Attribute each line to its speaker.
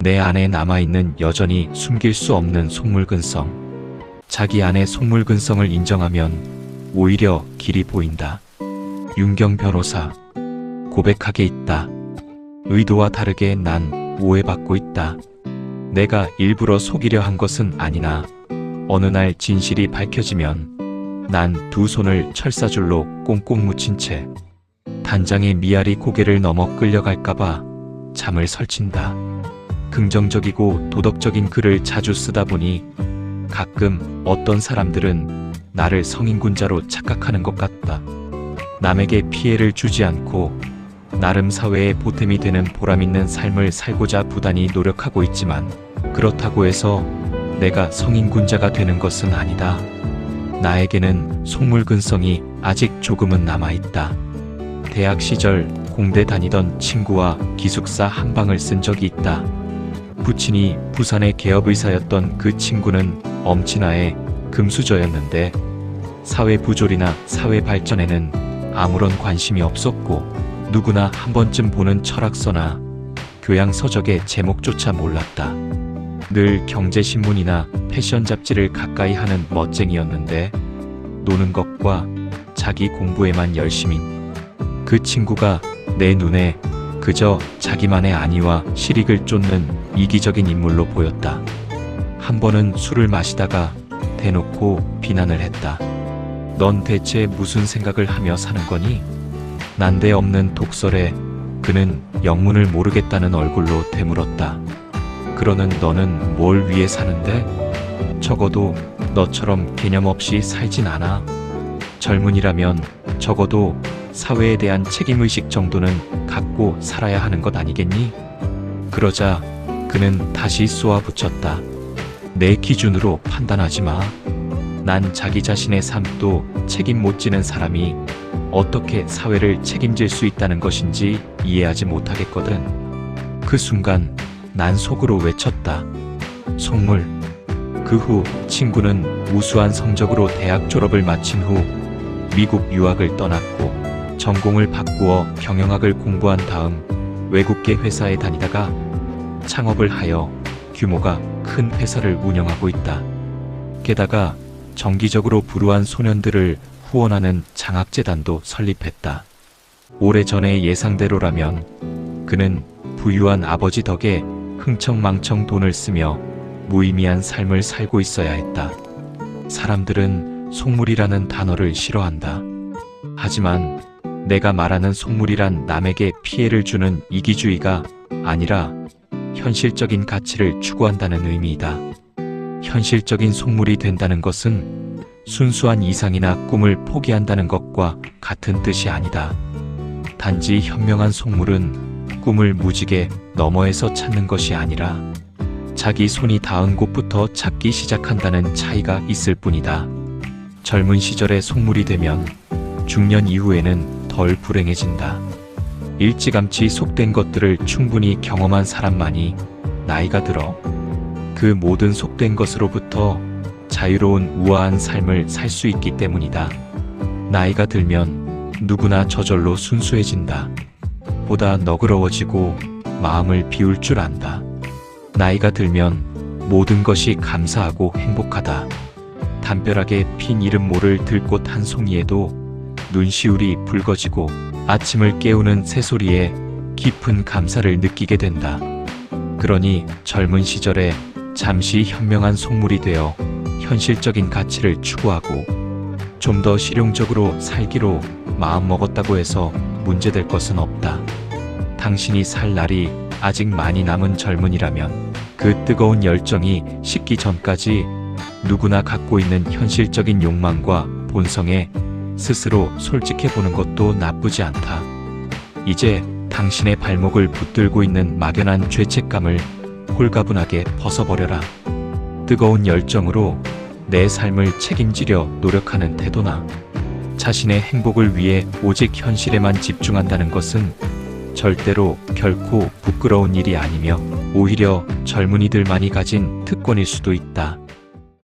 Speaker 1: 내 안에 남아있는 여전히 숨길 수 없는 속물근성. 자기 안의 속물근성을 인정하면 오히려 길이 보인다. 윤경 변호사. 고백하게 있다. 의도와 다르게 난 오해받고 있다. 내가 일부러 속이려 한 것은 아니나 어느 날 진실이 밝혀지면 난 두 손을 철사줄로 꽁꽁 묻힌 채 단장의 미아리 고개를 넘어 끌려갈까봐 잠을 설친다. 긍정적이고 도덕적인 글을 자주 쓰다 보니 가끔 어떤 사람들은 나를 성인군자로 착각하는 것 같다. 남에게 피해를 주지 않고 나름 사회에 보탬이 되는 보람있는 삶을 살고자 부단히 노력하고 있지만 그렇다고 해서 내가 성인군자가 되는 것은 아니다. 나에게는 속물근성이 아직 조금은 남아있다. 대학 시절 공대 다니던 친구와 기숙사 한 방을 쓴 적이 있다. 부친이 부산의 개업의사였던 그 친구는 엄친아의 금수저였는데 사회 부조리나 사회 발전에는 아무런 관심이 없었고 누구나 한 번쯤 보는 철학서나 교양서적의 제목조차 몰랐다. 늘 경제신문이나 패션 잡지를 가까이 하는 멋쟁이였는데 노는 것과 자기 공부에만 열심인 그 친구가 내 눈에 그저 자기만의 안위와 실익을 쫓는 이기적인 인물로 보였다. 한 번은 술을 마시다가 대놓고 비난을 했다. 넌 대체 무슨 생각을 하며 사는 거니? 난데없는 독설에 그는 영문을 모르겠다는 얼굴로 되물었다. 그러는 너는 뭘 위해 사는데? 적어도 너처럼 개념 없이 살진 않아. 젊은이라면 적어도 사회에 대한 책임의식 정도는 갖고 살아야 하는 것 아니겠니? 그러자 그는 다시 쏘아붙였다. 내 기준으로 판단하지 마. 난 자기 자신의 삶도 책임 못 지는 사람이 어떻게 사회를 책임질 수 있다는 것인지 이해하지 못하겠거든. 그 순간 난 속으로 외쳤다. 속물. 그 후 친구는 우수한 성적으로 대학 졸업을 마친 후 미국 유학을 떠났고 전공을 바꾸어 경영학을 공부한 다음 외국계 회사에 다니다가 창업을 하여 규모가 큰 회사를 운영하고 있다. 게다가 정기적으로 불우한 소년들을 후원하는 장학재단도 설립했다. 오래전의 예상대로라면 그는 부유한 아버지 덕에 흥청망청 돈을 쓰며 무의미한 삶을 살고 있어야 했다. 사람들은 속물이라는 단어를 싫어한다. 하지만 내가 말하는 속물이란 남에게 피해를 주는 이기주의가 아니라 현실적인 가치를 추구한다는 의미이다. 현실적인 속물이 된다는 것은 순수한 이상이나 꿈을 포기한다는 것과 같은 뜻이 아니다. 단지 현명한 속물은 꿈을 무지개 너머에서 찾는 것이 아니라 자기 손이 닿은 곳부터 찾기 시작한다는 차이가 있을 뿐이다. 젊은 시절에 속물이 되면 중년 이후에는 덜 불행해진다. 일찌감치 속된 것들을 충분히 경험한 사람만이 나이가 들어 그 모든 속된 것으로부터 자유로운 우아한 삶을 살 수 있기 때문이다. 나이가 들면 누구나 저절로 순수해진다. 보다 너그러워지고 마음을 비울 줄 안다. 나이가 들면 모든 것이 감사하고 행복하다. 담벼락에 핀 이름 모를 들꽃 한 송이에도 눈시울이 붉어지고 아침을 깨우는 새소리에 깊은 감사를 느끼게 된다. 그러니 젊은 시절에 잠시 현명한 속물이 되어 현실적인 가치를 추구하고 좀 더 실용적으로 살기로 마음먹었다고 해서 문제될 것은 없다. 당신이 살 날이 아직 많이 남은 젊은이라면 그 뜨거운 열정이 식기 전까지 누구나 갖고 있는 현실적인 욕망과 본성에 스스로 솔직해보는 것도 나쁘지 않다. 이제 당신의 발목을 붙들고 있는 막연한 죄책감을 홀가분하게 벗어버려라. 뜨거운 열정으로 내 삶을 책임지려 노력하는 태도나 자신의 행복을 위해 오직 현실에만 집중한다는 것은 절대로 결코 부끄러운 일이 아니며 오히려 젊은이들만이 가진 특권일 수도 있다.